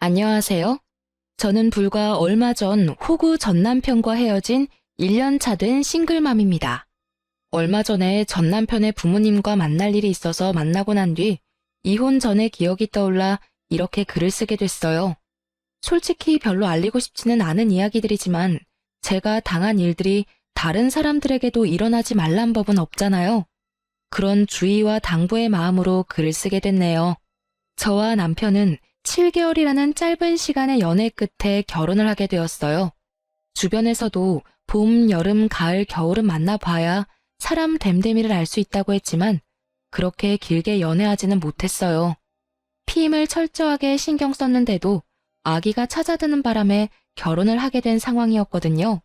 안녕하세요. 저는 불과 얼마 전 호구 전 남편과 헤어진 1년 차 된 싱글맘입니다. 얼마 전에 전 남편의 부모님과 만날 일이 있어서 만나고 난 뒤 이혼 전의 기억이 떠올라 이렇게 글을 쓰게 됐어요. 솔직히 별로 알리고 싶지는 않은 이야기들이지만 제가 당한 일들이 다른 사람들에게도 일어나지 말란 법은 없잖아요. 그런 주의와 당부의 마음으로 글을 쓰게 됐네요. 저와 남편은 7개월이라는 짧은 시간의 연애 끝에 결혼을 하게 되었어요. 주변에서도 봄, 여름, 가을, 겨울은 만나봐야 사람 됨됨이를 알 수 있다고 했지만 그렇게 길게 연애하지는 못했어요. 피임을 철저하게 신경 썼는데도 아기가 찾아드는 바람에 결혼을 하게 된 상황이었거든요.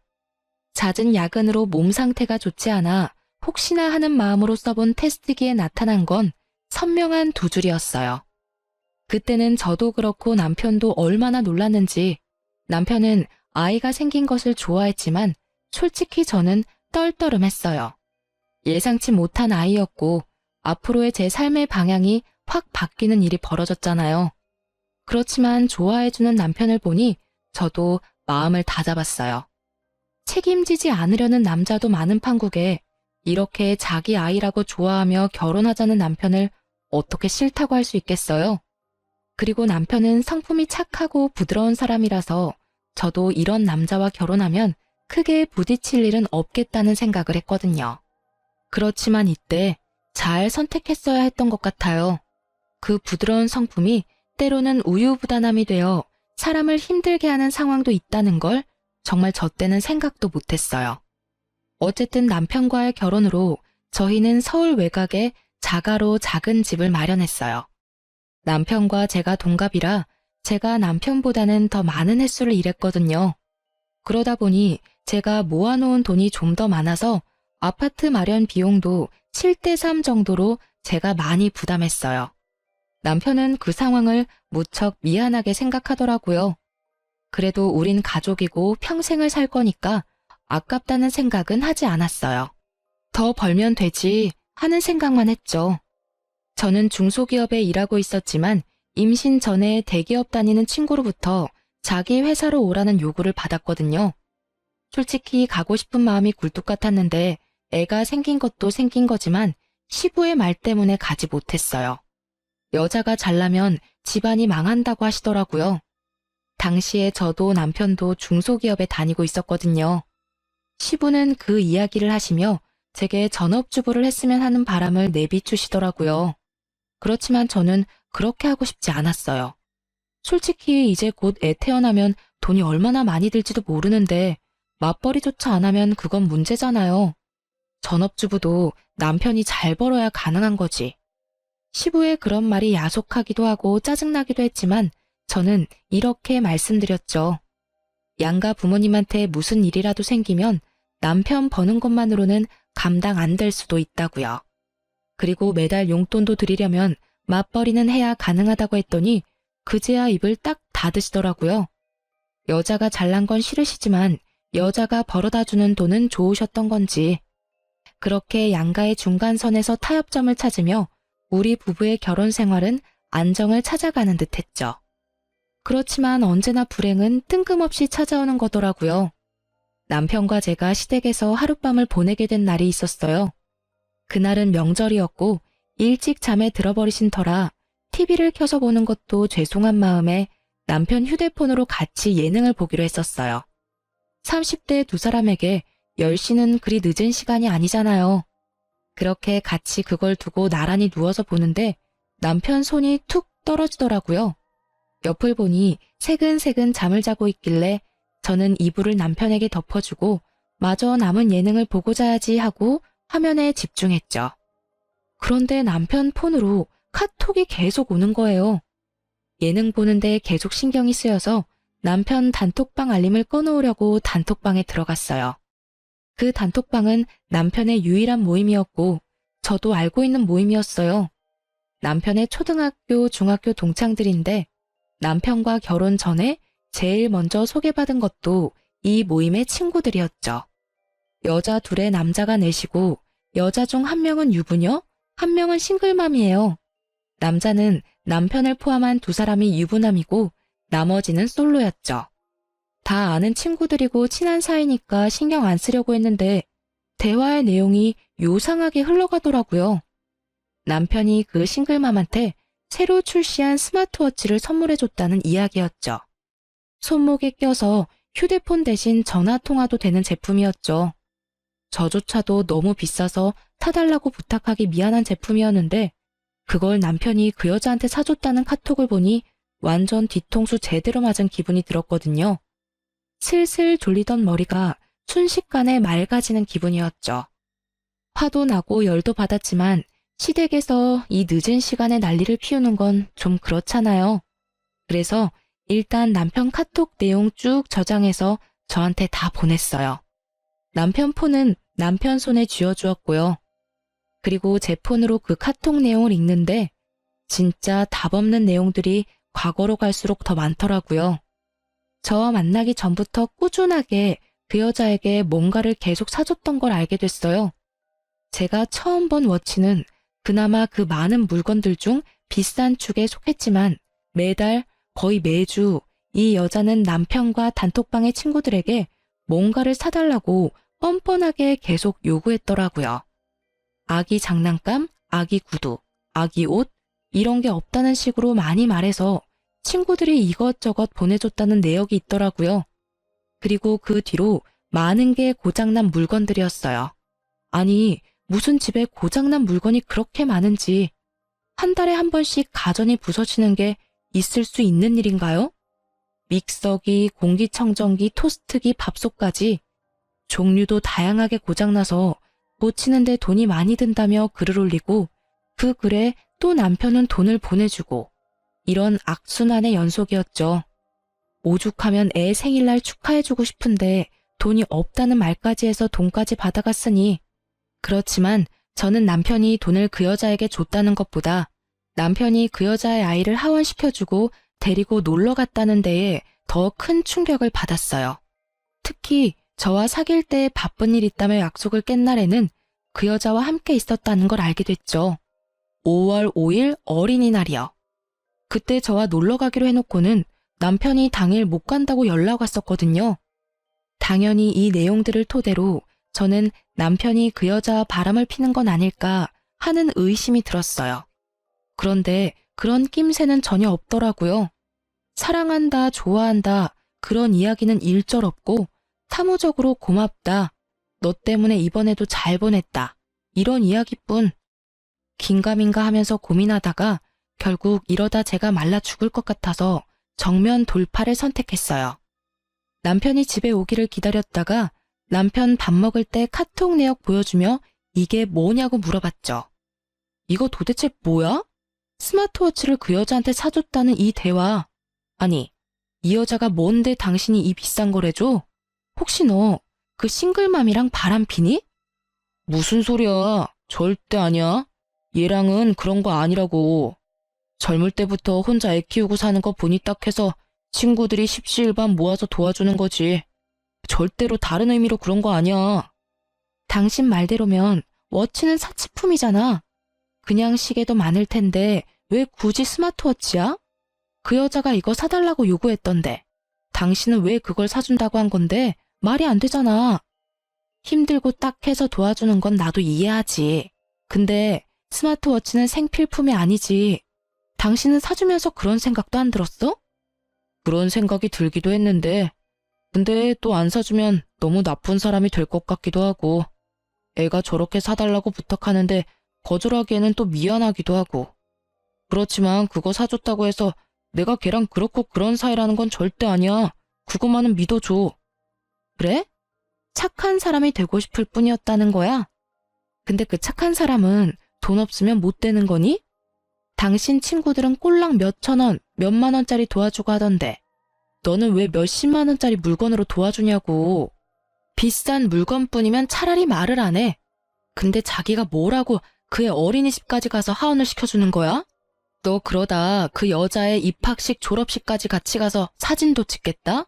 잦은 야근으로 몸 상태가 좋지 않아 혹시나 하는 마음으로 써본 테스트기에 나타난 건 선명한 두 줄이었어요. 그때는 저도 그렇고 남편도 얼마나 놀랐는지. 남편은 아이가 생긴 것을 좋아했지만 솔직히 저는 떨떠름했어요. 예상치 못한 아이였고 앞으로의 제 삶의 방향이 확 바뀌는 일이 벌어졌잖아요. 그렇지만 좋아해주는 남편을 보니 저도 마음을 다잡았어요. 책임지지 않으려는 남자도 많은 판국에 이렇게 자기 아이라고 좋아하며 결혼하자는 남편을 어떻게 싫다고 할 수 있겠어요? 그리고 남편은 성품이 착하고 부드러운 사람이라서 저도 이런 남자와 결혼하면 크게 부딪힐 일은 없겠다는 생각을 했거든요. 그렇지만 이때 잘 선택했어야 했던 것 같아요. 그 부드러운 성품이 때로는 우유부단함이 되어 사람을 힘들게 하는 상황도 있다는 걸 정말 저 때는 생각도 못했어요. 어쨌든 남편과의 결혼으로 저희는 서울 외곽에 자가로 작은 집을 마련했어요. 남편과 제가 동갑이라 제가 남편보다는 더 많은 횟수를 일했거든요. 그러다 보니 제가 모아놓은 돈이 좀 더 많아서 아파트 마련 비용도 7대3 정도로 제가 많이 부담했어요. 남편은 그 상황을 무척 미안하게 생각하더라고요. 그래도 우린 가족이고 평생을 살 거니까 아깝다는 생각은 하지 않았어요. 더 벌면 되지 하는 생각만 했죠. 저는 중소기업에 일하고 있었지만 임신 전에 대기업 다니는 친구로부터 자기 회사로 오라는 요구를 받았거든요. 솔직히 가고 싶은 마음이 굴뚝 같았는데 애가 생긴 것도 생긴 거지만 시부의 말 때문에 가지 못했어요. 여자가 잘나면 집안이 망한다고 하시더라고요. 당시에 저도 남편도 중소기업에 다니고 있었거든요. 시부는 그 이야기를 하시며 제게 전업주부를 했으면 하는 바람을 내비추시더라고요. 그렇지만 저는 그렇게 하고 싶지 않았어요. 솔직히 이제 곧 애 태어나면 돈이 얼마나 많이 들지도 모르는데 맞벌이조차 안 하면 그건 문제잖아요. 전업주부도 남편이 잘 벌어야 가능한 거지. 시부의 그런 말이 야속하기도 하고 짜증나기도 했지만 저는 이렇게 말씀드렸죠. 양가 부모님한테 무슨 일이라도 생기면 남편 버는 것만으로는 감당 안 될 수도 있다고요. 그리고 매달 용돈도 드리려면 맞벌이는 해야 가능하다고 했더니 그제야 입을 딱 닫으시더라고요. 여자가 잘난 건 싫으시지만 여자가 벌어다주는 돈은 좋으셨던 건지. 그렇게 양가의 중간선에서 타협점을 찾으며 우리 부부의 결혼 생활은 안정을 찾아가는 듯 했죠. 그렇지만 언제나 불행은 뜬금없이 찾아오는 거더라고요. 남편과 제가 시댁에서 하룻밤을 보내게 된 날이 있었어요. 그날은 명절이었고 일찍 잠에 들어버리신 터라 TV를 켜서 보는 것도 죄송한 마음에 남편 휴대폰으로 같이 예능을 보기로 했었어요. 30대 두 사람에게 10시는 그리 늦은 시간이 아니잖아요. 그렇게 같이 그걸 두고 나란히 누워서 보는데 남편 손이 툭 떨어지더라고요. 옆을 보니 새근새근 잠을 자고 있길래 저는 이불을 남편에게 덮어주고 마저 남은 예능을 보고 자야지 하고 화면에 집중했죠. 그런데 남편 폰으로 카톡이 계속 오는 거예요. 예능 보는데 계속 신경이 쓰여서 남편 단톡방 알림을 꺼놓으려고 단톡방에 들어갔어요. 그 단톡방은 남편의 유일한 모임이었고 저도 알고 있는 모임이었어요. 남편의 초등학교, 중학교 동창들인데 남편과 결혼 전에 제일 먼저 소개받은 것도 이 모임의 친구들이었죠. 여자 둘에 남자가 넷이고 여자 중 한 명은 유부녀, 한 명은 싱글맘이에요. 남자는 남편을 포함한 두 사람이 유부남이고 나머지는 솔로였죠. 다 아는 친구들이고 친한 사이니까 신경 안 쓰려고 했는데 대화의 내용이 요상하게 흘러가더라고요. 남편이 그 싱글맘한테 새로 출시한 스마트워치를 선물해줬다는 이야기였죠. 손목에 껴서 휴대폰 대신 전화통화도 되는 제품이었죠. 저조차도 너무 비싸서 타달라고 부탁하기 미안한 제품이었는데 그걸 남편이 그 여자한테 사줬다는 카톡을 보니 완전 뒤통수 제대로 맞은 기분이 들었거든요. 슬슬 졸리던 머리가 순식간에 맑아지는 기분이었죠. 화도 나고 열도 받았지만 시댁에서 이 늦은 시간에 난리를 피우는 건 좀 그렇잖아요. 그래서 일단 남편 카톡 내용 쭉 저장해서 저한테 다 보냈어요. 남편 폰은 남편 손에 쥐어주었고요. 그리고 제 폰으로 그 카톡 내용을 읽는데 진짜 답 없는 내용들이 과거로 갈수록 더 많더라고요. 저와 만나기 전부터 꾸준하게 그 여자에게 뭔가를 계속 사줬던 걸 알게 됐어요. 제가 처음 본 워치는 그나마 그 많은 물건들 중 비싼 축에 속했지만 매달 거의 매주 이 여자는 남편과 단톡방의 친구들에게 뭔가를 사달라고 뻔뻔하게 계속 요구했더라고요. 아기 장난감, 아기 구두, 아기 옷 이런 게 없다는 식으로 많이 말해서 친구들이 이것저것 보내줬다는 내역이 있더라고요. 그리고 그 뒤로 많은 게 고장난 물건들이었어요. 아니, 무슨 집에 고장난 물건이 그렇게 많은지 한 달에 한 번씩 가전이 부서지는 게 있을 수 있는 일인가요? 믹서기, 공기청정기, 토스트기, 밥솥까지 종류도 다양하게 고장나서 고치는데 돈이 많이 든다며 글을 올리고 그 글에 또 남편은 돈을 보내주고 이런 악순환의 연속이었죠. 오죽하면 애 생일날 축하해주고 싶은데 돈이 없다는 말까지 해서 돈까지 받아갔으니 그렇지만 저는 남편이 돈을 그 여자에게 줬다는 것보다 남편이 그 여자의 아이를 하원시켜주고 데리고 놀러 갔다는 데에 더 큰 충격을 받았어요. 특히 저와 사귈 때 바쁜 일 있다며 약속을 깬 날에는 그 여자와 함께 있었다는 걸 알게 됐죠. 5월 5일 어린이날이요. 그때 저와 놀러 가기로 해놓고는 남편이 당일 못 간다고 연락 왔었거든요. 당연히 이 내용들을 토대로 저는 남편이 그 여자와 바람을 피는 건 아닐까 하는 의심이 들었어요. 그런데 그런 낌새는 전혀 없더라고요. 사랑한다, 좋아한다 그런 이야기는 일절 없고 사무적으로 고맙다, 너 때문에 이번에도 잘 보냈다 이런 이야기뿐. 긴가민가 하면서 고민하다가 결국 이러다 제가 말라 죽을 것 같아서 정면 돌파를 선택했어요. 남편이 집에 오기를 기다렸다가 남편 밥 먹을 때 카톡 내역 보여주며 이게 뭐냐고 물어봤죠. 이거 도대체 뭐야? 스마트워치를 그 여자한테 사줬다는 이 대화. 아니, 이 여자가 뭔데 당신이 이 비싼 걸 해줘? 혹시 너 그 싱글맘이랑 바람피니? 무슨 소리야? 절대 아니야. 얘랑은 그런 거 아니라고. 젊을 때부터 혼자 애 키우고 사는 거 보니 딱 해서 친구들이 십시일반 모아서 도와주는 거지. 절대로 다른 의미로 그런 거 아니야. 당신 말대로면 워치는 사치품이잖아. 그냥 시계도 많을 텐데 왜 굳이 스마트워치야? 그 여자가 이거 사달라고 요구했던데 당신은 왜 그걸 사준다고 한 건데 말이 안 되잖아. 힘들고 딱 해서 도와주는 건 나도 이해하지. 근데 스마트워치는 생필품이 아니지. 당신은 사주면서 그런 생각도 안 들었어? 그런 생각이 들기도 했는데 근데 또 안 사주면 너무 나쁜 사람이 될 것 같기도 하고 애가 저렇게 사달라고 부탁하는데 거절하기에는 또 미안하기도 하고 그렇지만 그거 사줬다고 해서 내가 걔랑 그렇고 그런 사이라는 건 절대 아니야. 그것만은 믿어줘. 그래? 착한 사람이 되고 싶을 뿐이었다는 거야? 근데 그 착한 사람은 돈 없으면 못 되는 거니? 당신 친구들은 꼴랑 몇천 원, 몇만 원짜리 도와주고 하던데 너는 왜 몇십만 원짜리 물건으로 도와주냐고. 비싼 물건뿐이면 차라리 말을 안 해. 근데 자기가 뭐라고 그의 어린이집까지 가서 하원을 시켜주는 거야? 너 그러다 그 여자의 입학식, 졸업식까지 같이 가서 사진도 찍겠다?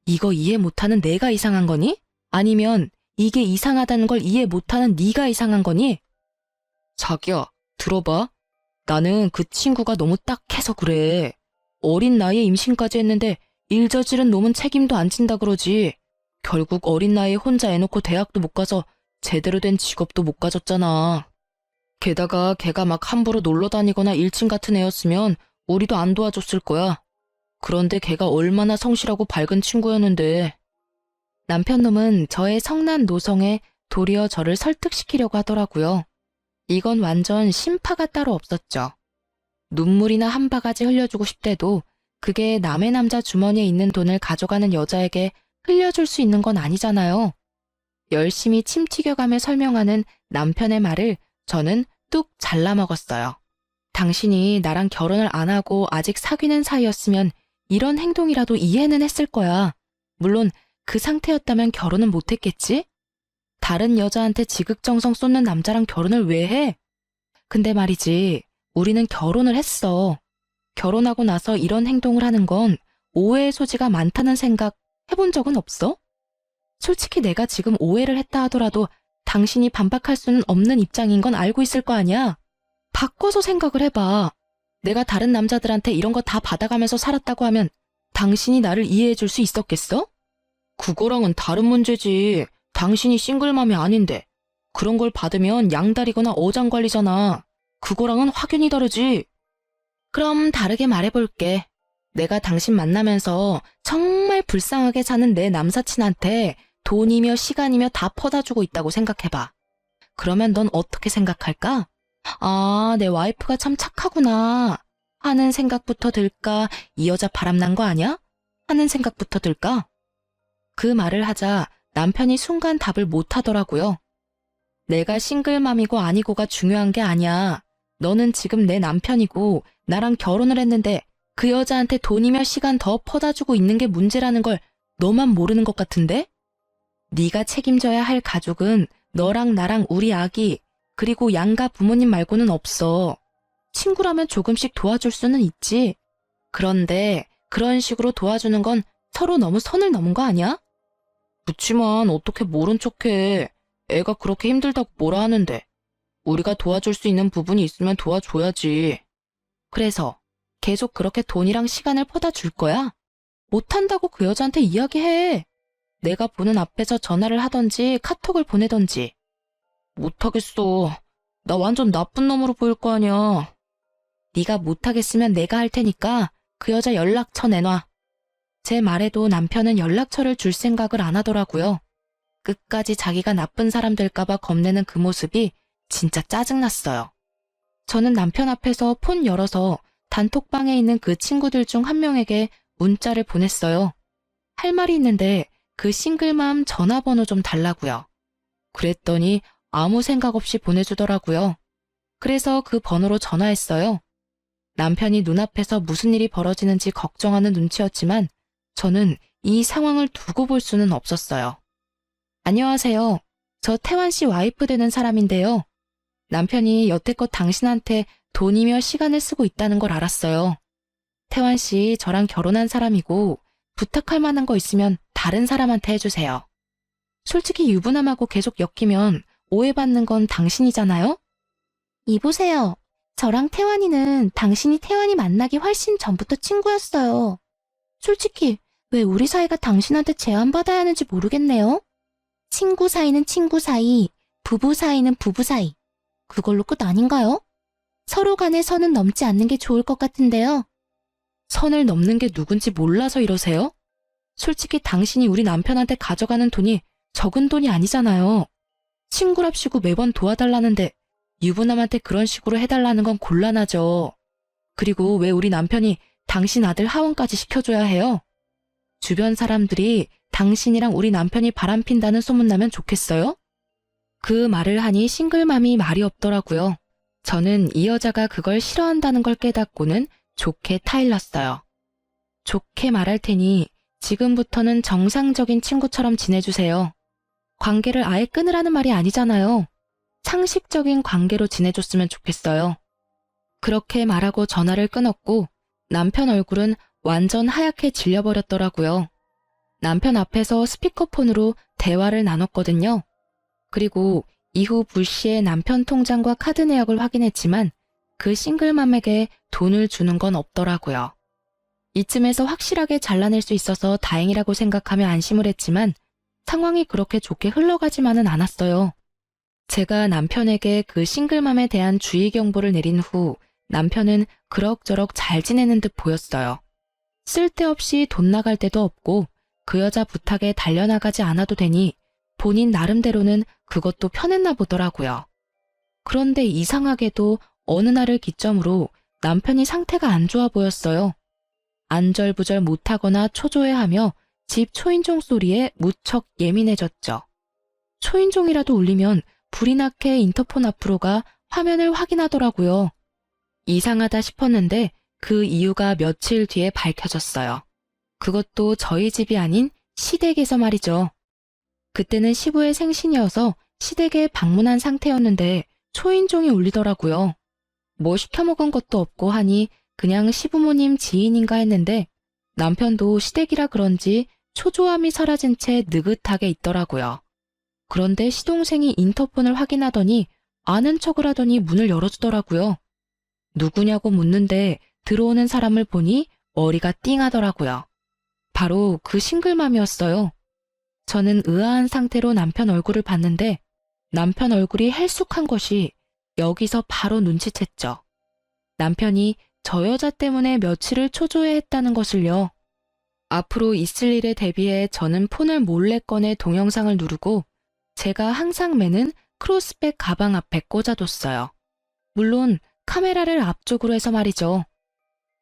이거 이해 못하는 내가 이상한 거니? 아니면 이게 이상하다는 걸 이해 못하는 네가 이상한 거니? 자기야, 들어봐. 나는 그 친구가 너무 딱해서 그래. 어린 나이에 임신까지 했는데 일 저지른 놈은 책임도 안 진다 그러지. 결국 어린 나이에 혼자 애 놓고 대학도 못 가서 제대로 된 직업도 못 가졌잖아. 게다가 걔가 막 함부로 놀러 다니거나 일진 같은 애였으면 우리도 안 도와줬을 거야. 그런데 걔가 얼마나 성실하고 밝은 친구였는데. 남편놈은 저의 성난 노성에 도리어 저를 설득시키려고 하더라고요. 이건 완전 심파가 따로 없었죠. 눈물이나 한 바가지 흘려주고 싶대도 그게 남의 남자 주머니에 있는 돈을 가져가는 여자에게 흘려줄 수 있는 건 아니잖아요. 열심히 침 튀겨가며 설명하는 남편의 말을 저는 뚝 잘라먹었어요. 당신이 나랑 결혼을 안 하고 아직 사귀는 사이였으면 이런 행동이라도 이해는 했을 거야. 물론 그 상태였다면 결혼은 못했겠지? 다른 여자한테 지극정성 쏟는 남자랑 결혼을 왜 해? 근데 말이지, 우리는 결혼을 했어. 결혼하고 나서 이런 행동을 하는 건 오해의 소지가 많다는 생각 해본 적은 없어? 솔직히 내가 지금 오해를 했다 하더라도 당신이 반박할 수는 없는 입장인 건 알고 있을 거 아니야? 바꿔서 생각을 해봐. 내가 다른 남자들한테 이런 거 다 받아가면서 살았다고 하면 당신이 나를 이해해 줄 수 있었겠어? 그거랑은 다른 문제지. 당신이 싱글맘이 아닌데. 그런 걸 받으면 양다리거나 어장관리잖아. 그거랑은 확연히 다르지. 그럼 다르게 말해볼게. 내가 당신 만나면서 정말 불쌍하게 사는 내 남사친한테 돈이며 시간이며 다 퍼다주고 있다고 생각해봐. 그러면 넌 어떻게 생각할까? 아, 내 와이프가 참 착하구나 하는 생각부터 들까? 이 여자 바람난 거 아니야? 하는 생각부터 들까? 그 말을 하자 남편이 순간 답을 못 하더라고요. 내가 싱글맘이고 아니고가 중요한 게 아니야. 너는 지금 내 남편이고 나랑 결혼을 했는데 그 여자한테 돈이며 시간 더 퍼다주고 있는 게 문제라는 걸 너만 모르는 것 같은데? 네가 책임져야 할 가족은 너랑 나랑 우리 아기 그리고 양가 부모님 말고는 없어. 친구라면 조금씩 도와줄 수는 있지. 그런데 그런 식으로 도와주는 건 서로 너무 선을 넘은 거 아니야? 그치만 어떻게 모른 척해. 애가 그렇게 힘들다고 뭐라 하는데. 우리가 도와줄 수 있는 부분이 있으면 도와줘야지. 그래서 계속 그렇게 돈이랑 시간을 퍼다 줄 거야? 못한다고 그 여자한테 이야기해. 내가 보는 앞에서 전화를 하던지 카톡을 보내던지. 못하겠어. 나 완전 나쁜 놈으로 보일 거 아니야. 네가 못하겠으면 내가 할 테니까 그 여자 연락처 내놔. 제 말에도 남편은 연락처를 줄 생각을 안 하더라고요. 끝까지 자기가 나쁜 사람 될까봐 겁내는 그 모습이 진짜 짜증났어요. 저는 남편 앞에서 폰 열어서 단톡방에 있는 그 친구들 중 한 명에게 문자를 보냈어요. 할 말이 있는데 그 싱글맘 전화번호 좀 달라고요. 그랬더니 아무 생각 없이 보내주더라고요. 그래서 그 번호로 전화했어요. 남편이 눈앞에서 무슨 일이 벌어지는지 걱정하는 눈치였지만 저는 이 상황을 두고 볼 수는 없었어요. 안녕하세요. 저 태환 씨 와이프 되는 사람인데요. 남편이 여태껏 당신한테 돈이며 시간을 쓰고 있다는 걸 알았어요. 태환 씨 저랑 결혼한 사람이고 부탁할 만한 거 있으면 다른 사람한테 해주세요. 솔직히 유부남하고 계속 엮이면 오해받는 건 당신이잖아요? 이보세요. 저랑 태환이는 당신이 태환이 만나기 훨씬 전부터 친구였어요. 솔직히 왜 우리 사이가 당신한테 제안받아야 하는지 모르겠네요. 친구 사이는 친구 사이, 부부 사이는 부부 사이. 그걸로 끝 아닌가요? 서로 간의 선은 넘지 않는 게 좋을 것 같은데요. 선을 넘는 게 누군지 몰라서 이러세요? 솔직히 당신이 우리 남편한테 가져가는 돈이 적은 돈이 아니잖아요. 친구랍시고 매번 도와달라는데 유부남한테 그런 식으로 해달라는 건 곤란하죠. 그리고 왜 우리 남편이 당신 아들 하원까지 시켜줘야 해요? 주변 사람들이 당신이랑 우리 남편이 바람핀다는 소문나면 좋겠어요? 그 말을 하니 싱글맘이 말이 없더라고요. 저는 이 여자가 그걸 싫어한다는 걸 깨닫고는 좋게 타일렀어요. 좋게 말할 테니 지금부터는 정상적인 친구처럼 지내주세요. 관계를 아예 끊으라는 말이 아니잖아요. 상식적인 관계로 지내줬으면 좋겠어요. 그렇게 말하고 전화를 끊었고 남편 얼굴은 완전 하얗게 질려버렸더라고요. 남편 앞에서 스피커폰으로 대화를 나눴거든요. 그리고 이후 불시에 남편 통장과 카드 내역을 확인했지만 그 싱글맘에게 돈을 주는 건 없더라고요. 이쯤에서 확실하게 잘라낼 수 있어서 다행이라고 생각하며 안심을 했지만 상황이 그렇게 좋게 흘러가지만은 않았어요. 제가 남편에게 그 싱글맘에 대한 주의 경보를 내린 후 남편은 그럭저럭 잘 지내는 듯 보였어요. 쓸데없이 돈 나갈 데도 없고 그 여자 부탁에 달려나가지 않아도 되니 본인 나름대로는 그것도 편했나 보더라고요. 그런데 이상하게도 어느 날을 기점으로 남편이 상태가 안 좋아 보였어요. 안절부절 못하거나 초조해하며 집 초인종 소리에 무척 예민해졌죠. 초인종이라도 울리면 불이 나게 인터폰 앞으로 가 화면을 확인하더라고요. 이상하다 싶었는데 그 이유가 며칠 뒤에 밝혀졌어요. 그것도 저희 집이 아닌 시댁에서 말이죠. 그때는 시부의 생신이어서 시댁에 방문한 상태였는데 초인종이 울리더라고요. 뭐 시켜 먹은 것도 없고 하니 그냥 시부모님 지인인가 했는데 남편도 시댁이라 그런지 초조함이 사라진 채 느긋하게 있더라고요. 그런데 시동생이 인터폰을 확인하더니 아는 척을 하더니 문을 열어주더라고요. 누구냐고 묻는데 들어오는 사람을 보니 머리가 띵하더라고요. 바로 그 싱글맘이었어요. 저는 의아한 상태로 남편 얼굴을 봤는데 남편 얼굴이 헬쑥한 것이 여기서 바로 눈치챘죠. 남편이 저 여자 때문에 며칠을 초조해했다는 것을요. 앞으로 있을 일에 대비해 저는 폰을 몰래 꺼내 동영상을 누르고 제가 항상 매는 크로스백 가방 앞에 꽂아뒀어요. 물론 카메라를 앞쪽으로 해서 말이죠.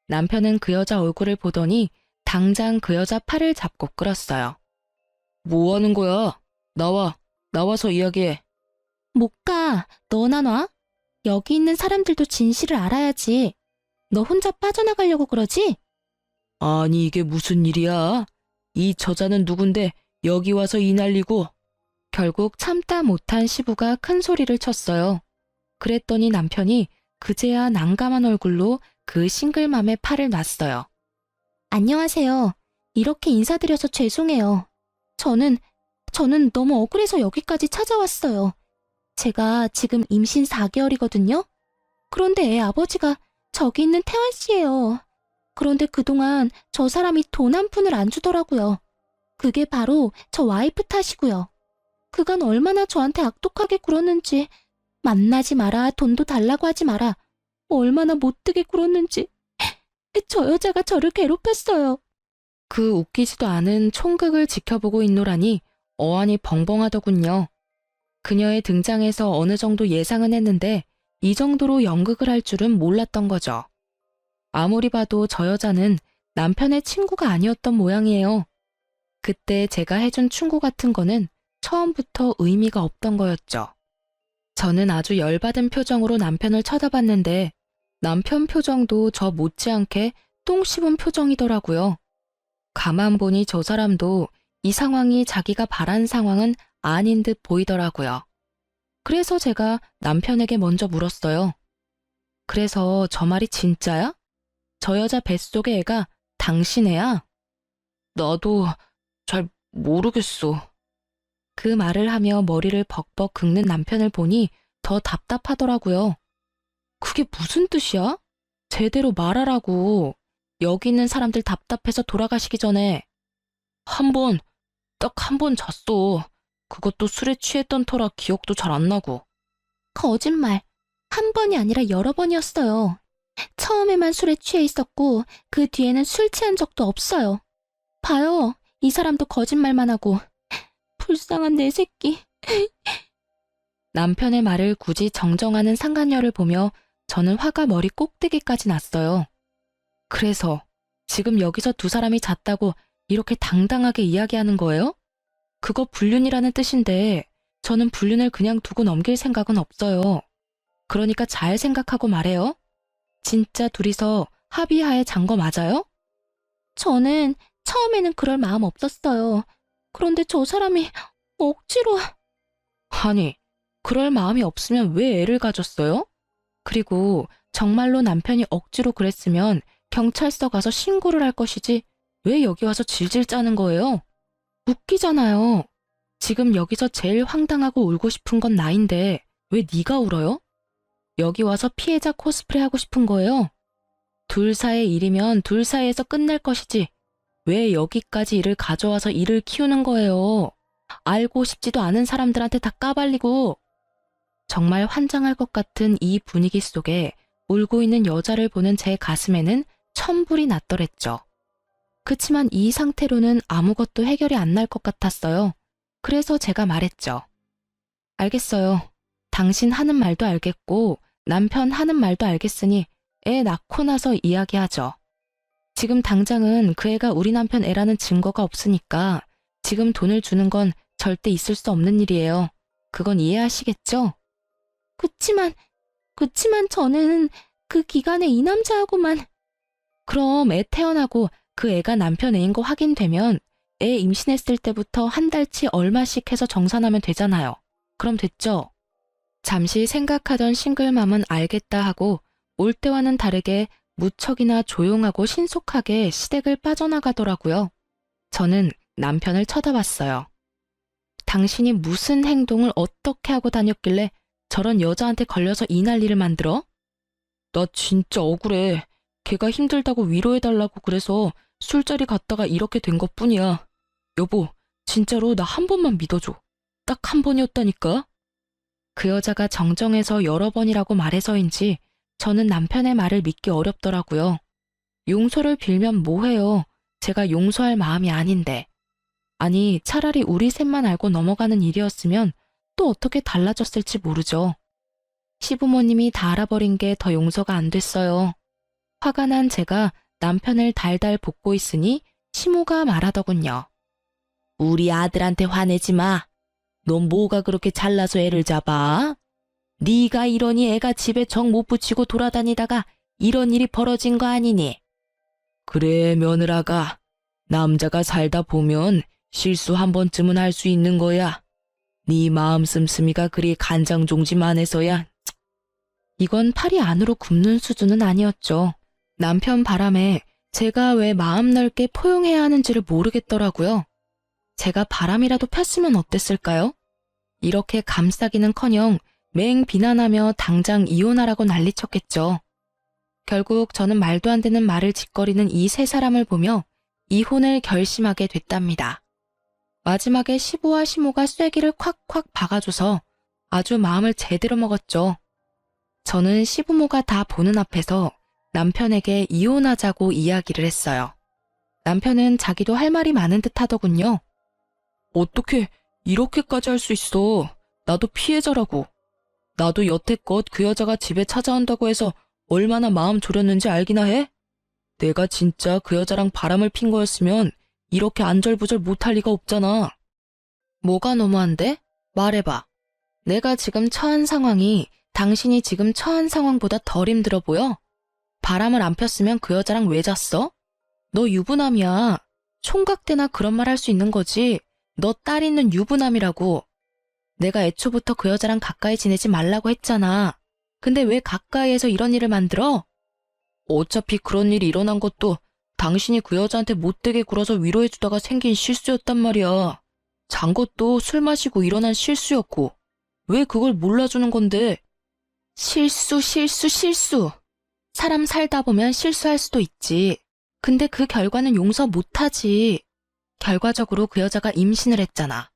남편은 그 여자 얼굴을 보더니 당장 그 여자 팔을 잡고 끌었어요. 뭐 하는 거야? 나와서 이야기해. 못 가. 너나 놔? 여기 있는 사람들도 진실을 알아야지. 너 혼자 빠져나가려고 그러지? 아니 이게 무슨 일이야? 이 저자는 누군데 여기 와서 이 난리고. 결국 참다 못한 시부가 큰 소리를 쳤어요. 그랬더니 남편이 그제야 난감한 얼굴로 그 싱글맘의 팔을 놨어요. 안녕하세요. 이렇게 인사드려서 죄송해요. 저는 너무 억울해서 여기까지 찾아왔어요. 제가 지금 임신 4개월이거든요. 그런데 애 아버지가 저기 있는 태환 씨예요. 그런데 그동안 저 사람이 돈 한 푼을 안 주더라고요. 그게 바로 저 와이프 탓이고요. 그간 얼마나 저한테 악독하게 굴었는지, 만나지 마라, 돈도 달라고 하지 마라, 얼마나 못되게 굴었는지. 저 여자가 저를 괴롭혔어요. 그 웃기지도 않은 총극을 지켜보고 있노라니 어안이 벙벙하더군요. 그녀의 등장에서 어느 정도 예상은 했는데 이 정도로 연극을 할 줄은 몰랐던 거죠. 아무리 봐도 저 여자는 남편의 친구가 아니었던 모양이에요. 그때 제가 해준 충고 같은 거는 처음부터 의미가 없던 거였죠. 저는 아주 열받은 표정으로 남편을 쳐다봤는데 남편 표정도 저 못지않게 똥 씹은 표정이더라고요. 가만 보니 저 사람도 이 상황이 자기가 바란 상황은 아닌 듯 보이더라고요. 그래서 제가 남편에게 먼저 물었어요. 그래서 저 말이 진짜야? 저 여자 뱃속의 애가 당신 애야? 나도 잘 모르겠어. 그 말을 하며 머리를 벅벅 긁는 남편을 보니 더 답답하더라고요. 그게 무슨 뜻이야? 제대로 말하라고. 여기 있는 사람들 답답해서 돌아가시기 전에. 딱 한 번 잤어. 그것도 술에 취했던 터라 기억도 잘 안 나고. 거짓말. 한 번이 아니라 여러 번이었어요. 처음에만 술에 취해 있었고 그 뒤에는 술 취한 적도 없어요. 봐요. 이 사람도 거짓말만 하고. 불쌍한 내 새끼. 남편의 말을 굳이 정정하는 상간녀를 보며 저는 화가 머리 꼭대기까지 났어요. 그래서 지금 여기서 두 사람이 잤다고 이렇게 당당하게 이야기하는 거예요? 그거 불륜이라는 뜻인데 저는 불륜을 그냥 두고 넘길 생각은 없어요. 그러니까 잘 생각하고 말해요. 진짜 둘이서 합의하에 잔 거 맞아요? 저는 처음에는 그럴 마음 없었어요. 그런데 저 사람이 억지로... 아니, 그럴 마음이 없으면 왜 애를 가졌어요? 그리고 정말로 남편이 억지로 그랬으면 경찰서 가서 신고를 할 것이지 왜 여기 와서 질질 짜는 거예요? 웃기잖아요. 지금 여기서 제일 황당하고 울고 싶은 건 나인데 왜 네가 울어요? 여기 와서 피해자 코스프레 하고 싶은 거예요? 둘 사이의 일이면 둘 사이에서 끝낼 것이지. 왜 여기까지 일을 가져와서 일을 키우는 거예요? 알고 싶지도 않은 사람들한테 다 까발리고. 정말 환장할 것 같은 이 분위기 속에 울고 있는 여자를 보는 제 가슴에는 천불이 났더랬죠. 그치만 이 상태로는 아무것도 해결이 안 날 것 같았어요. 그래서 제가 말했죠. 알겠어요. 당신 하는 말도 알겠고 남편 하는 말도 알겠으니 애 낳고 나서 이야기하죠. 지금 당장은 그 애가 우리 남편 애라는 증거가 없으니까 지금 돈을 주는 건 절대 있을 수 없는 일이에요. 그건 이해하시겠죠? 그치만 저는 그 기간에 이 남자하고만. 그럼 애 태어나고 그 애가 남편 애인 거 확인되면 애 임신했을 때부터 한 달치 얼마씩 해서 정산하면 되잖아요. 그럼 됐죠? 잠시 생각하던 싱글맘은 알겠다 하고 올 때와는 다르게 무척이나 조용하고 신속하게 시댁을 빠져나가더라고요. 저는 남편을 쳐다봤어요. 당신이 무슨 행동을 어떻게 하고 다녔길래 저런 여자한테 걸려서 이 난리를 만들어? 나 진짜 억울해. 걔가 힘들다고 위로해달라고 그래서 술자리 갔다가 이렇게 된 것뿐이야. 여보, 진짜로 나 한 번만 믿어줘. 딱 한 번이었다니까? 그 여자가 정정해서 여러 번이라고 말해서인지 저는 남편의 말을 믿기 어렵더라고요. 용서를 빌면 뭐해요. 제가 용서할 마음이 아닌데. 아니, 차라리 우리 셋만 알고 넘어가는 일이었으면 또 어떻게 달라졌을지 모르죠. 시부모님이 다 알아버린 게 더 용서가 안 됐어요. 화가 난 제가 남편을 달달 볶고 있으니 시모가 말하더군요. 우리 아들한테 화내지 마. 넌 뭐가 그렇게 잘나서 애를 잡아? 네가 이러니 애가 집에 정 못 붙이고 돌아다니다가 이런 일이 벌어진 거 아니니? 그래, 며느라가. 남자가 살다 보면 실수 한 번쯤은 할 수 있는 거야. 네 마음 씀씀이가 그리 간장종지만해서야. 이건 팔이 안으로 굽는 수준은 아니었죠. 남편 바람에 제가 왜 마음 넓게 포용해야 하는지를 모르겠더라고요. 제가 바람이라도 폈으면 어땠을까요? 이렇게 감싸기는커녕 맹 비난하며 당장 이혼하라고 난리쳤겠죠. 결국 저는 말도 안 되는 말을 짓거리는 이 세 사람을 보며 이혼을 결심하게 됐답니다. 마지막에 시부와 시모가 쐐기를 콱콱 박아줘서 아주 마음을 제대로 먹었죠. 저는 시부모가 다 보는 앞에서 남편에게 이혼하자고 이야기를 했어요. 남편은 자기도 할 말이 많은 듯 하더군요. 어떻게 이렇게까지 할 수 있어. 나도 피해자라고. 나도 여태껏 그 여자가 집에 찾아온다고 해서 얼마나 마음 졸였는지 알기나 해? 내가 진짜 그 여자랑 바람을 핀 거였으면 이렇게 안절부절 못할 리가 없잖아. 뭐가 너무한데? 말해봐. 내가 지금 처한 상황이 당신이 지금 처한 상황보다 덜 힘들어 보여? 바람을 안 폈으면 그 여자랑 왜 잤어? 너 유부남이야. 총각 때나 그런 말 할 수 있는 거지. 너 딸 있는 유부남이라고. 내가 애초부터 그 여자랑 가까이 지내지 말라고 했잖아. 근데 왜 가까이에서 이런 일을 만들어? 어차피 그런 일이 일어난 것도 당신이 그 여자한테 못되게 굴어서 위로해주다가 생긴 실수였단 말이야. 잔 것도 술 마시고 일어난 실수였고. 왜 그걸 몰라주는 건데? 실수. 사람 살다 보면 실수할 수도 있지. 근데 그 결과는 용서 못하지. 결과적으로 그 여자가 임신을 했잖아.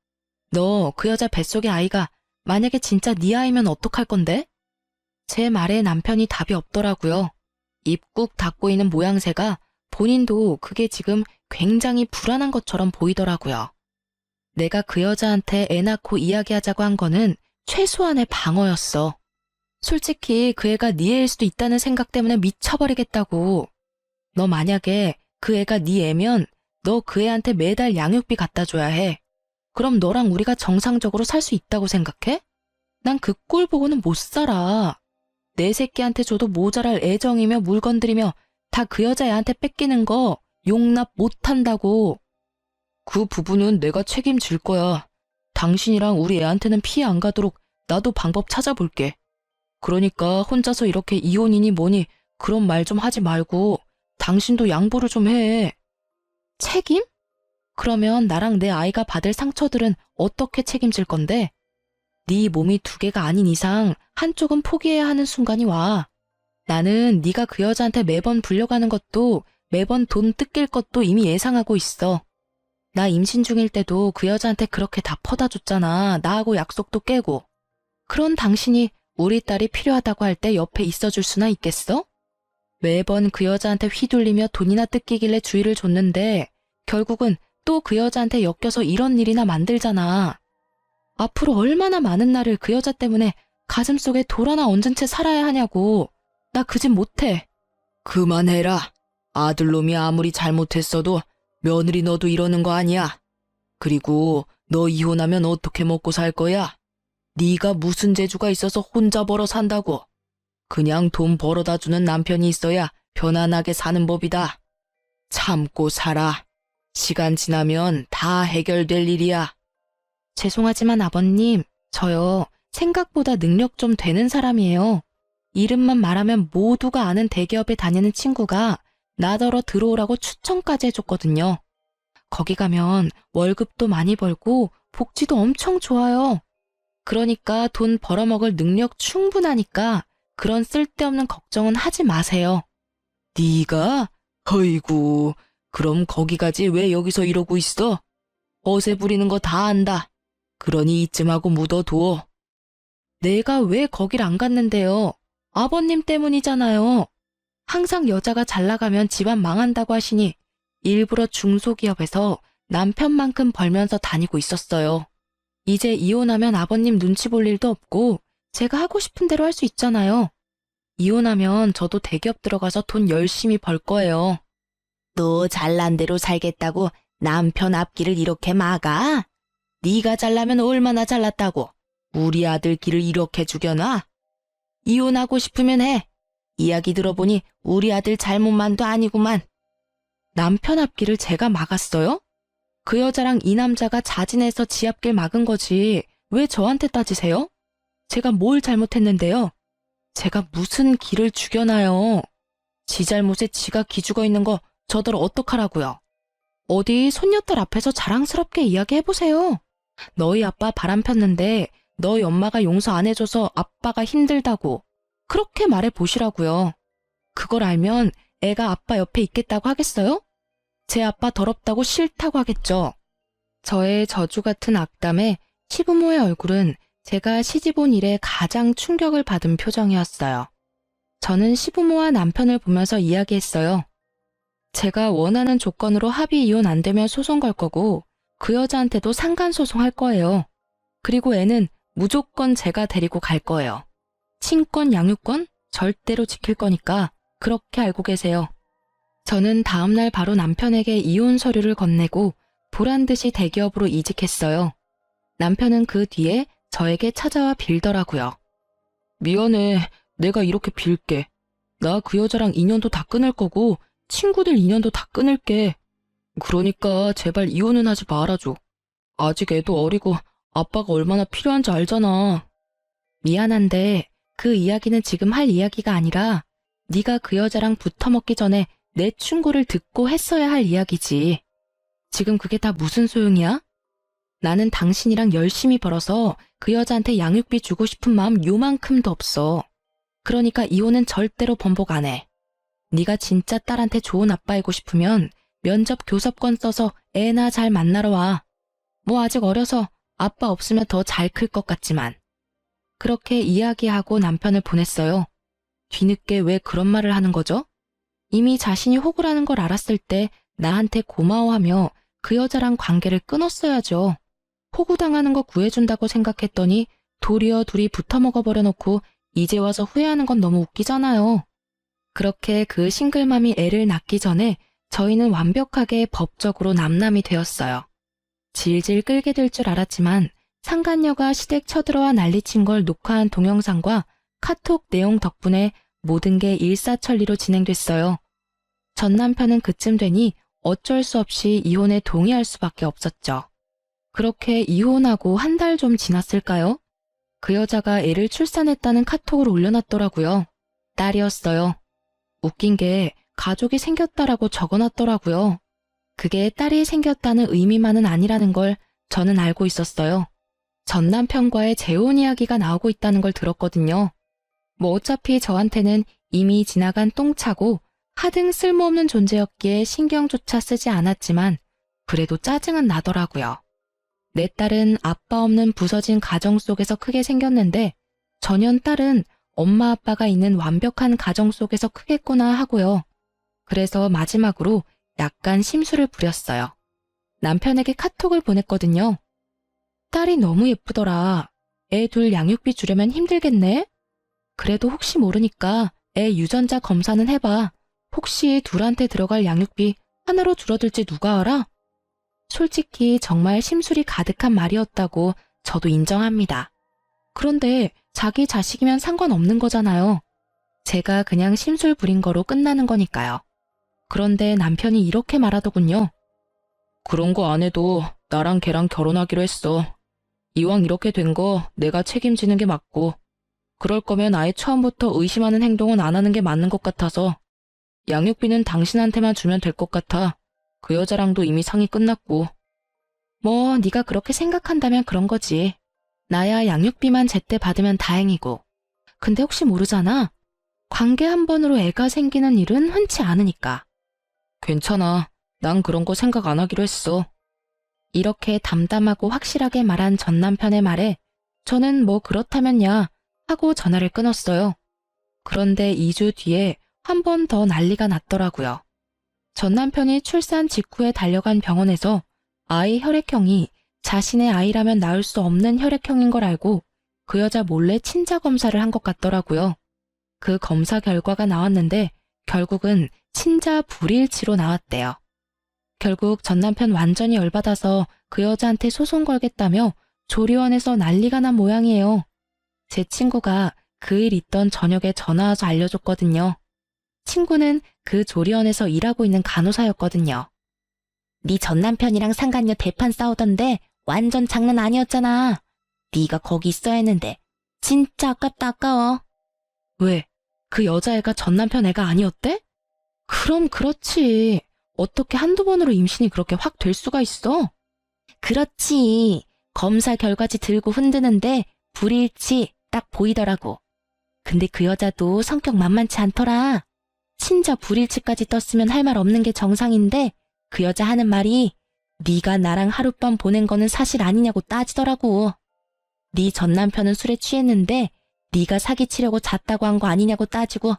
너 그 여자 뱃속의 아이가 만약에 진짜 네 아이면 어떡할 건데? 제 말에 남편이 답이 없더라고요. 입 꾹 닫고 있는 모양새가 본인도 그게 지금 굉장히 불안한 것처럼 보이더라고요. 내가 그 여자한테 애 낳고 이야기하자고 한 거는 최소한의 방어였어. 솔직히 그 애가 네 애일 수도 있다는 생각 때문에 미쳐버리겠다고. 너 만약에 그 애가 네 애면 너 그 애한테 매달 양육비 갖다 줘야 해. 그럼 너랑 우리가 정상적으로 살 수 있다고 생각해? 난 그 꼴 보고는 못 살아. 내 새끼한테 줘도 모자랄 애정이며 물건들이며 다 그 여자애한테 뺏기는 거 용납 못한다고. 그 부분은 내가 책임질 거야. 당신이랑 우리 애한테는 피해 안 가도록 나도 방법 찾아볼게. 그러니까 혼자서 이렇게 이혼이니 뭐니 그런 말 좀 하지 말고 당신도 양보를 좀 해. 책임? 그러면 나랑 내 아이가 받을 상처들은 어떻게 책임질 건데? 네 몸이 두 개가 아닌 이상 한쪽은 포기해야 하는 순간이 와. 나는 네가 그 여자한테 매번 불려가는 것도 매번 돈 뜯길 것도 이미 예상하고 있어. 나 임신 중일 때도 그 여자한테 그렇게 다 퍼다 줬잖아. 나하고 약속도 깨고. 그런 당신이 우리 딸이 필요하다고 할 때 옆에 있어줄 수나 있겠어? 매번 그 여자한테 휘둘리며 돈이나 뜯기길래 주의를 줬는데 결국은 또 그 여자한테 엮여서 이런 일이나 만들잖아. 앞으로 얼마나 많은 날을 그 여자 때문에 가슴속에 돌 하나 얹은 채 살아야 하냐고. 나 그 짓 못해. 그만해라. 아들놈이 아무리 잘못했어도 며느리 너도 이러는 거 아니야. 그리고 너 이혼하면 어떻게 먹고 살 거야? 네가 무슨 재주가 있어서 혼자 벌어 산다고. 그냥 돈 벌어다 주는 남편이 있어야 편안하게 사는 법이다. 참고 살아. 시간 지나면 다 해결될 일이야. 죄송하지만 아버님, 저요, 생각보다 능력 좀 되는 사람이에요. 이름만 말하면 모두가 아는 대기업에 다니는 친구가 나더러 들어오라고 추천까지 해줬거든요. 거기 가면 월급도 많이 벌고 복지도 엄청 좋아요. 그러니까 돈 벌어먹을 능력 충분하니까 그런 쓸데없는 걱정은 하지 마세요. 네가? 어이구, 그럼 거기 가지 왜 여기서 이러고 있어? 어세 부리는 거 다 안다. 그러니 이쯤하고 묻어둬. 내가 왜 거길 안 갔는데요? 아버님 때문이잖아요. 항상 여자가 잘 나가면 집안 망한다고 하시니 일부러 중소기업에서 남편만큼 벌면서 다니고 있었어요. 이제 이혼하면 아버님 눈치 볼 일도 없고 제가 하고 싶은 대로 할 수 있잖아요. 이혼하면 저도 대기업 들어가서 돈 열심히 벌 거예요. 너 잘난 대로 살겠다고 남편 앞길을 이렇게 막아? 네가 잘나면 얼마나 잘났다고 우리 아들 길을 이렇게 죽여놔? 이혼하고 싶으면 해. 이야기 들어보니 우리 아들 잘못만도 아니구만. 남편 앞길을 제가 막았어요? 그 여자랑 이 남자가 자진해서 지 앞길 막은 거지 왜 저한테 따지세요? 제가 뭘 잘못했는데요? 제가 무슨 길을 죽여놔요? 지 잘못에 지가 기죽어 있는 거 저더러 어떡하라고요? 어디 손녀딸 앞에서 자랑스럽게 이야기해보세요. 너희 아빠 바람 폈는데 너희 엄마가 용서 안 해줘서 아빠가 힘들다고 그렇게 말해보시라고요. 그걸 알면 애가 아빠 옆에 있겠다고 하겠어요? 제 아빠 더럽다고 싫다고 하겠죠. 저의 저주 같은 악담에 시부모의 얼굴은 제가 시집 온 이래 가장 충격을 받은 표정이었어요. 저는 시부모와 남편을 보면서 이야기했어요. 제가 원하는 조건으로 합의 이혼 안 되면 소송 걸 거고 그 여자한테도 상간소송 할 거예요. 그리고 애는 무조건 제가 데리고 갈 거예요. 친권, 양육권 절대로 지킬 거니까 그렇게 알고 계세요. 저는 다음날 바로 남편에게 이혼 서류를 건네고 보란듯이 대기업으로 이직했어요. 남편은 그 뒤에 저에게 찾아와 빌더라고요. 미안해, 내가 이렇게 빌게. 나 그 여자랑 인연도 다 끊을 거고 친구들 인연도 다 끊을게. 그러니까 제발 이혼은 하지 말아줘. 아직 애도 어리고 아빠가 얼마나 필요한지 알잖아. 미안한데 그 이야기는 지금 할 이야기가 아니라 네가 그 여자랑 붙어먹기 전에 내 충고를 듣고 했어야 할 이야기지. 지금 그게 다 무슨 소용이야? 나는 당신이랑 열심히 벌어서 그 여자한테 양육비 주고 싶은 마음 요만큼도 없어. 그러니까 이혼은 절대로 번복 안 해. 네가 진짜 딸한테 좋은 아빠이고 싶으면 면접 교섭권 써서 애나 잘 만나러 와. 뭐 아직 어려서 아빠 없으면 더 잘 클 것 같지만. 그렇게 이야기하고 남편을 보냈어요. 뒤늦게 왜 그런 말을 하는 거죠? 이미 자신이 호구라는 걸 알았을 때 나한테 고마워하며 그 여자랑 관계를 끊었어야죠. 호구당하는 거 구해준다고 생각했더니 도리어 둘이 붙어먹어버려 놓고 이제 와서 후회하는 건 너무 웃기잖아요. 그렇게 그 싱글맘이 애를 낳기 전에 저희는 완벽하게 법적으로 남남이 되었어요. 질질 끌게 될 줄 알았지만 상간녀가 시댁 쳐들어와 난리친 걸 녹화한 동영상과 카톡 내용 덕분에 모든 게 일사천리로 진행됐어요. 전 남편은 그쯤 되니 어쩔 수 없이 이혼에 동의할 수밖에 없었죠. 그렇게 이혼하고 한 달 좀 지났을까요? 그 여자가 애를 출산했다는 카톡을 올려놨더라고요. 딸이었어요. 웃긴 게 가족이 생겼다라고 적어놨더라고요. 그게 딸이 생겼다는 의미만은 아니라는 걸 저는 알고 있었어요. 전 남편과의 재혼 이야기가 나오고 있다는 걸 들었거든요. 뭐 어차피 저한테는 이미 지나간 똥차고 하등 쓸모없는 존재였기에 신경조차 쓰지 않았지만 그래도 짜증은 나더라고요. 내 딸은 아빠 없는 부서진 가정 속에서 크게 생겼는데 전현 딸은 엄마 아빠가 있는 완벽한 가정 속에서 크겠구나 하고요. 그래서 마지막으로 약간 심술을 부렸어요. 남편에게 카톡을 보냈거든요. 딸이 너무 예쁘더라. 애 둘 양육비 주려면 힘들겠네? 그래도 혹시 모르니까 애 유전자 검사는 해봐. 혹시 둘한테 들어갈 양육비 하나로 줄어들지 누가 알아? 솔직히 정말 심술이 가득한 말이었다고 저도 인정합니다. 그런데 자기 자식이면 상관없는 거잖아요. 제가 그냥 심술 부린 거로 끝나는 거니까요. 그런데 남편이 이렇게 말하더군요. 그런 거 안 해도 나랑 걔랑 결혼하기로 했어. 이왕 이렇게 된 거 내가 책임지는 게 맞고 그럴 거면 아예 처음부터 의심하는 행동은 안 하는 게 맞는 것 같아서 양육비는 당신한테만 주면 될 것 같아. 그 여자랑도 이미 상의 끝났고. 뭐 네가 그렇게 생각한다면 그런 거지. 나야 양육비만 제때 받으면 다행이고. 근데 혹시 모르잖아. 관계 한 번으로 애가 생기는 일은 흔치 않으니까. 괜찮아. 난 그런 거 생각 안 하기로 했어. 이렇게 담담하고 확실하게 말한 전 남편의 말에 저는 뭐 그렇다면야 하고 전화를 끊었어요. 그런데 2주 뒤에 한 번 더 난리가 났더라고요. 전 남편이 출산 직후에 달려간 병원에서 아이 혈액형이 자신의 아이라면 낳을 수 없는 혈액형인 걸 알고 그 여자 몰래 친자 검사를 한 것 같더라고요. 그 검사 결과가 나왔는데 결국은 친자 불일치로 나왔대요. 결국 전 남편 완전히 열받아서 그 여자한테 소송 걸겠다며 조리원에서 난리가 난 모양이에요. 제 친구가 그 일 있던 저녁에 전화 와서 알려줬거든요. 친구는 그 조리원에서 일하고 있는 간호사였거든요. 네 전 남편이랑 상간녀 대판 싸우던데 완전 장난 아니었잖아. 네가 거기 있어야 했는데 진짜 아깝다 아까워. 왜? 그 여자애가 전 남편 애가 아니었대? 그럼 그렇지. 어떻게 한두 번으로 임신이 그렇게 확 될 수가 있어? 그렇지. 검사 결과지 들고 흔드는데 불일치 딱 보이더라고. 근데 그 여자도 성격 만만치 않더라. 친자 불일치까지 떴으면 할 말 없는 게 정상인데 그 여자 하는 말이 네가 나랑 하룻밤 보낸 거는 사실 아니냐고 따지더라고. 네 전 남편은 술에 취했는데 네가 사기치려고 잤다고 한 거 아니냐고 따지고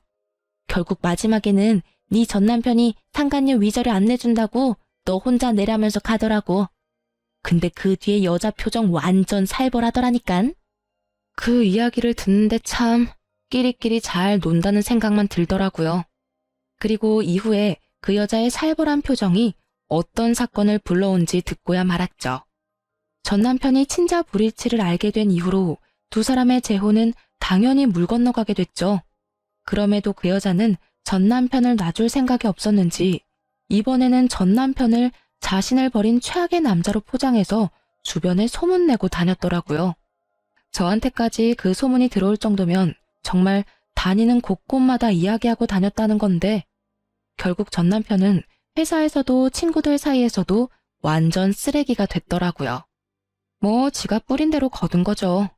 결국 마지막에는 네 전 남편이 상간녀 위자료 안 내준다고 너 혼자 내라면서 가더라고. 근데 그 뒤에 여자 표정 완전 살벌하더라니깐. 그 이야기를 듣는데 참 끼리끼리 잘 논다는 생각만 들더라고요. 그리고 이후에 그 여자의 살벌한 표정이 어떤 사건을 불러온지 듣고야 말았죠. 전 남편이 친자 불일치를 알게 된 이후로 두 사람의 재혼은 당연히 물 건너가게 됐죠. 그럼에도 그 여자는 전 남편을 놔줄 생각이 없었는지 이번에는 전 남편을 자신을 버린 최악의 남자로 포장해서 주변에 소문내고 다녔더라고요. 저한테까지 그 소문이 들어올 정도면 정말 다니는 곳곳마다 이야기하고 다녔다는 건데 결국 전 남편은 회사에서도 친구들 사이에서도 완전 쓰레기가 됐더라고요. 뭐 지가 뿌린 대로 거둔 거죠.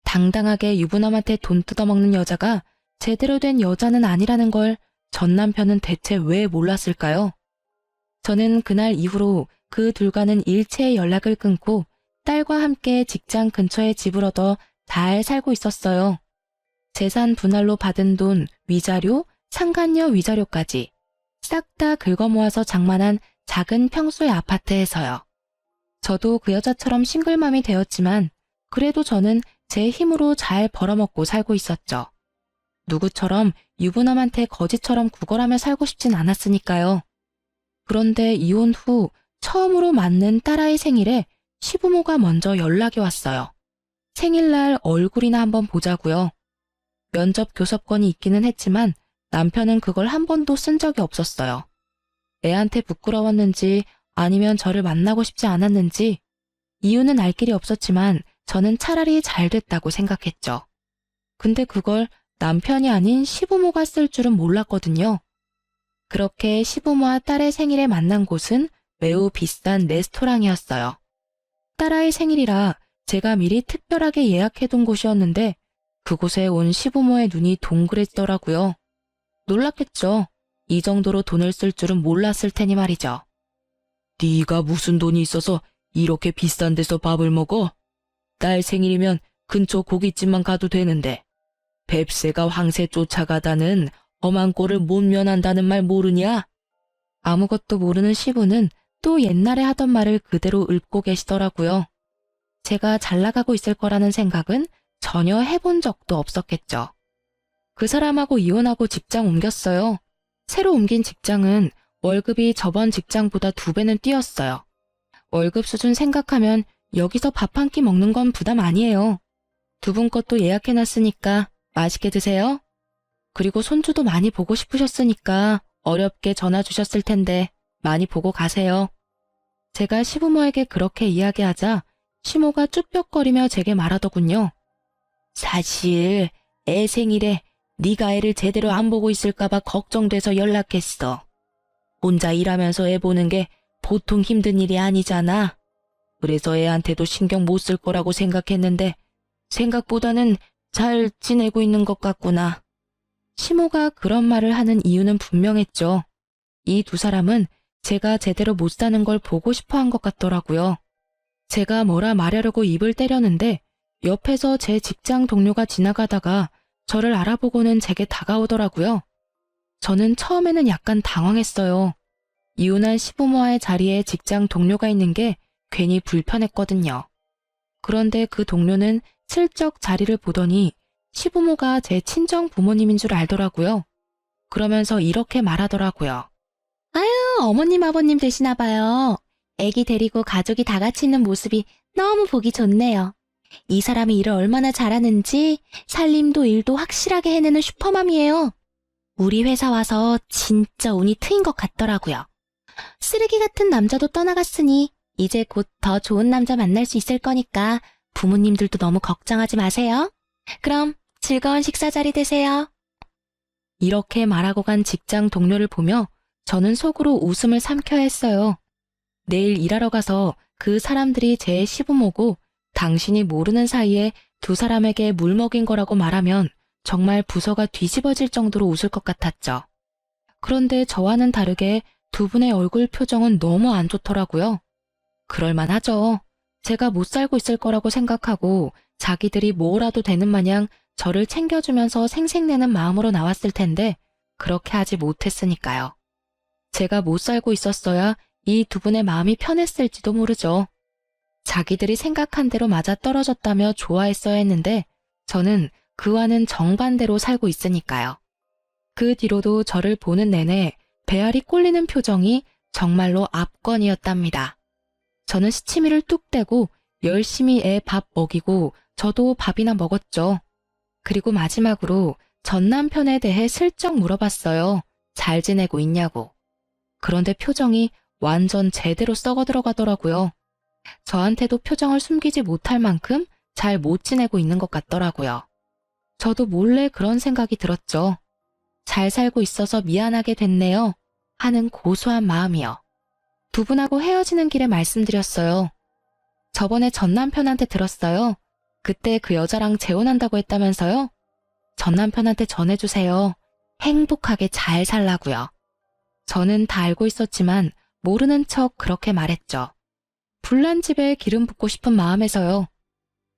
당당하게 유부남한테 돈 뜯어먹는 여자가 제대로 된 여자는 아니라는 걸 전 남편은 대체 왜 몰랐을까요? 저는 그날 이후로 그 둘과는 일체의 연락을 끊고 딸과 함께 직장 근처에 집을 얻어 잘 살고 있었어요. 재산 분할로 받은 돈, 위자료, 상간녀 위자료까지 싹 다 긁어 모아서 장만한 작은 평수의 아파트에서요. 저도 그 여자처럼 싱글맘이 되었지만 그래도 저는 제 힘으로 잘 벌어먹고 살고 있었죠. 누구처럼 유부남한테 거지처럼 구걸하며 살고 싶진 않았으니까요. 그런데 이혼 후 처음으로 맞는 딸아이 생일에 시부모가 먼저 연락이 왔어요. 생일날 얼굴이나 한번 보자고요. 면접 교섭권이 있기는 했지만 남편은 그걸 한 번도 쓴 적이 없었어요. 애한테 부끄러웠는지 아니면 저를 만나고 싶지 않았는지 이유는 알 길이 없었지만 저는 차라리 잘 됐다고 생각했죠. 근데 그걸 남편이 아닌 시부모가 쓸 줄은 몰랐거든요. 그렇게 시부모와 딸의 생일에 만난 곳은 매우 비싼 레스토랑이었어요. 딸아이 생일이라 제가 미리 특별하게 예약해둔 곳이었는데 그곳에 온 시부모의 눈이 동그랬더라고요. 놀랐겠죠. 이 정도로 돈을 쓸 줄은 몰랐을 테니 말이죠. 네가 무슨 돈이 있어서 이렇게 비싼 데서 밥을 먹어? 딸 생일이면 근처 고깃집만 가도 되는데 뱁새가 황새 쫓아가다는 험한 꼴을 못 면한다는 말 모르냐? 아무것도 모르는 시부는 또 옛날에 하던 말을 그대로 읊고 계시더라고요. 제가 잘 나가고 있을 거라는 생각은 전혀 해본 적도 없었겠죠. 그 사람하고 이혼하고 직장 옮겼어요. 새로 옮긴 직장은 월급이 저번 직장보다 2배는 뛰었어요. 월급 수준 생각하면 여기서 밥 한 끼 먹는 건 부담 아니에요. 두 분 것도 예약해놨으니까 맛있게 드세요. 그리고 손주도 많이 보고 싶으셨으니까 어렵게 전화 주셨을 텐데 많이 보고 가세요. 제가 시부모에게 그렇게 이야기하자 시모가 쭈뼛거리며 제게 말하더군요. 사실 애 생일에 네가 애를 제대로 안 보고 있을까봐 걱정돼서 연락했어. 혼자 일하면서 애 보는 게 보통 힘든 일이 아니잖아. 그래서 애한테도 신경 못 쓸 거라고 생각했는데 생각보다는 잘 지내고 있는 것 같구나. 시모가 그런 말을 하는 이유는 분명했죠. 이 두 사람은 제가 제대로 못 사는 걸 보고 싶어 한 것 같더라고요. 제가 뭐라 말하려고 입을 때렸는데 옆에서 제 직장 동료가 지나가다가 저를 알아보고는 제게 다가오더라고요. 저는 처음에는 약간 당황했어요. 이혼한 시부모와의 자리에 직장 동료가 있는 게 괜히 불편했거든요. 그런데 그 동료는 슬쩍 자리를 보더니 시부모가 제 친정 부모님인 줄 알더라고요. 그러면서 이렇게 말하더라고요. 아유, 어머님 아버님 되시나 봐요. 애기 데리고 가족이 다 같이 있는 모습이 너무 보기 좋네요. 이 사람이 일을 얼마나 잘하는지 살림도 일도 확실하게 해내는 슈퍼맘이에요. 우리 회사 와서 진짜 운이 트인 것 같더라고요. 쓰레기 같은 남자도 떠나갔으니 이제 곧 더 좋은 남자 만날 수 있을 거니까 부모님들도 너무 걱정하지 마세요. 그럼 즐거운 식사 자리 되세요. 이렇게 말하고 간 직장 동료를 보며 저는 속으로 웃음을 삼켜야 했어요. 내일 일하러 가서 그 사람들이 제 시부모고 당신이 모르는 사이에 두 사람에게 물 먹인 거라고 말하면 정말 부서가 뒤집어질 정도로 웃을 것 같았죠. 그런데 저와는 다르게 두 분의 얼굴 표정은 너무 안 좋더라고요. 그럴만하죠. 제가 못 살고 있을 거라고 생각하고 자기들이 뭐라도 되는 마냥 저를 챙겨주면서 생색내는 마음으로 나왔을 텐데 그렇게 하지 못했으니까요. 제가 못 살고 있었어야 이 두 분의 마음이 편했을지도 모르죠. 자기들이 생각한 대로 맞아떨어졌다며 좋아했어야 했는데 저는 그와는 정반대로 살고 있으니까요. 그 뒤로도 저를 보는 내내 배알이 꼴리는 표정이 정말로 압권이었답니다. 저는 시치미를 뚝 떼고 열심히 애 밥 먹이고 저도 밥이나 먹었죠. 그리고 마지막으로 전 남편에 대해 슬쩍 물어봤어요. 잘 지내고 있냐고. 그런데 표정이 완전 제대로 썩어 들어가더라고요. 저한테도 표정을 숨기지 못할 만큼 잘 못 지내고 있는 것 같더라고요. 저도 몰래 그런 생각이 들었죠. 잘 살고 있어서 미안하게 됐네요. 하는 고소한 마음이요. 두 분하고 헤어지는 길에 말씀드렸어요. 저번에 전 남편한테 들었어요. 그때 그 여자랑 재혼한다고 했다면서요? 전 남편한테 전해주세요. 행복하게 잘 살라고요. 저는 다 알고 있었지만 모르는 척 그렇게 말했죠. 불난 집에 기름 붓고 싶은 마음에서요.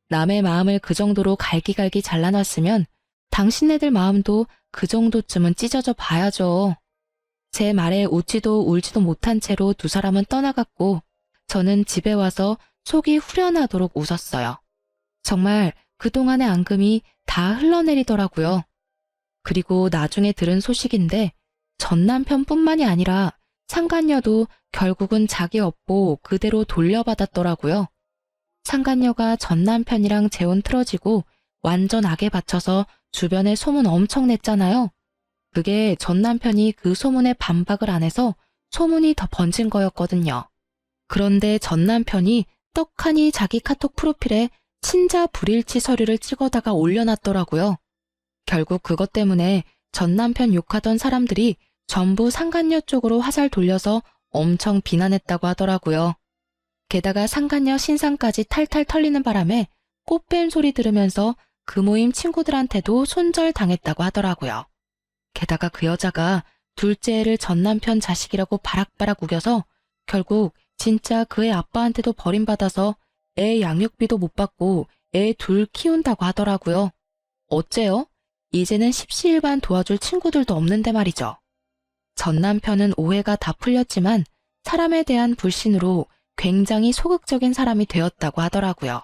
남의 마음을 그 정도로 갈기갈기 잘라놨으면 당신네들 마음도 그 정도쯤은 찢어져 봐야죠. 제 말에 웃지도 울지도 못한 채로 두 사람은 떠나갔고 저는 집에 와서 속이 후련하도록 웃었어요. 정말 그동안의 앙금이 다 흘러내리더라고요. 그리고 나중에 들은 소식인데 전 남편뿐만이 아니라 상간녀도 결국은 자기 업보 그대로 돌려받았더라고요. 상간녀가 전 남편이랑 재혼 틀어지고 완전 악에 받쳐서 주변에 소문 엄청 냈잖아요. 그게 전 남편이 그 소문에 반박을 안 해서 소문이 더 번진 거였거든요. 그런데 전 남편이 떡하니 자기 카톡 프로필에 친자 불일치 서류를 찍어다가 올려놨더라고요. 결국 그것 때문에 전 남편 욕하던 사람들이 전부 상간녀 쪽으로 화살 돌려서 엄청 비난했다고 하더라고요. 게다가 상간녀 신상까지 탈탈 털리는 바람에 꽃뱀 소리 들으면서 그 모임 친구들한테도 손절당했다고 하더라고요. 게다가 그 여자가 둘째 애를 전 남편 자식이라고 바락바락 우겨서 결국 진짜 그 애 아빠한테도 버림받아서 애 양육비도 못 받고 애 둘 키운다고 하더라고요. 어째요? 이제는 십시일반 도와줄 친구들도 없는데 말이죠. 전 남편은 오해가 다 풀렸지만 사람에 대한 불신으로 굉장히 소극적인 사람이 되었다고 하더라고요.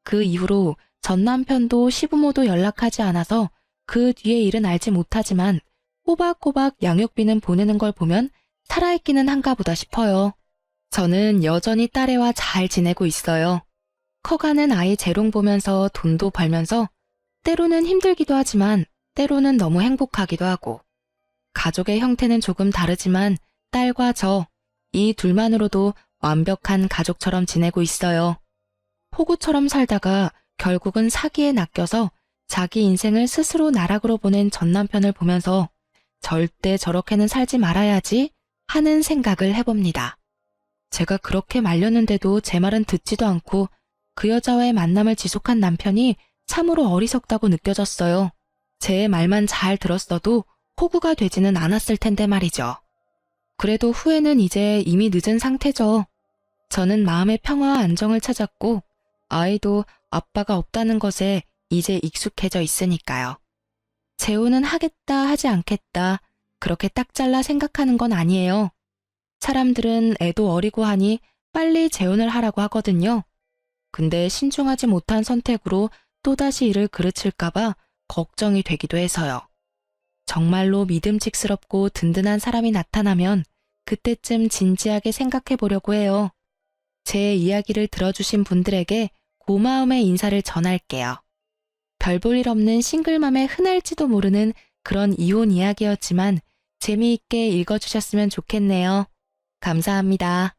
그 이후로 전 남편도 시부모도 연락하지 않아서 그 뒤의 일은 알지 못하지만 꼬박꼬박 양육비는 보내는 걸 보면 살아있기는 한가 보다 싶어요. 저는 여전히 딸애와 잘 지내고 있어요. 커가는 아이 재롱 보면서 돈도 벌면서 때로는 힘들기도 하지만 때로는 너무 행복하기도 하고 가족의 형태는 조금 다르지만 딸과 저, 이 둘만으로도 완벽한 가족처럼 지내고 있어요. 호구처럼 살다가 결국은 사기에 낚여서 자기 인생을 스스로 나락으로 보낸 전 남편을 보면서 절대 저렇게는 살지 말아야지 하는 생각을 해봅니다. 제가 그렇게 말렸는데도 제 말은 듣지도 않고 그 여자와의 만남을 지속한 남편이 참으로 어리석다고 느껴졌어요. 제 말만 잘 들었어도 호구가 되지는 않았을 텐데 말이죠. 그래도 후회는 이제 이미 늦은 상태죠. 저는 마음의 평화와 안정을 찾았고 아이도 아빠가 없다는 것에 이제 익숙해져 있으니까요. 재혼은 하겠다 하지 않겠다 그렇게 딱 잘라 생각하는 건 아니에요. 사람들은 애도 어리고 하니 빨리 재혼을 하라고 하거든요. 근데 신중하지 못한 선택으로 또다시 이를 그르칠까봐 걱정이 되기도 해서요. 정말로 믿음직스럽고 든든한 사람이 나타나면 그때쯤 진지하게 생각해 보려고 해요. 제 이야기를 들어주신 분들에게 고마움의 인사를 전할게요. 별 볼 일 없는 싱글맘의 흔할지도 모르는 그런 이혼 이야기였지만 재미있게 읽어주셨으면 좋겠네요. 감사합니다.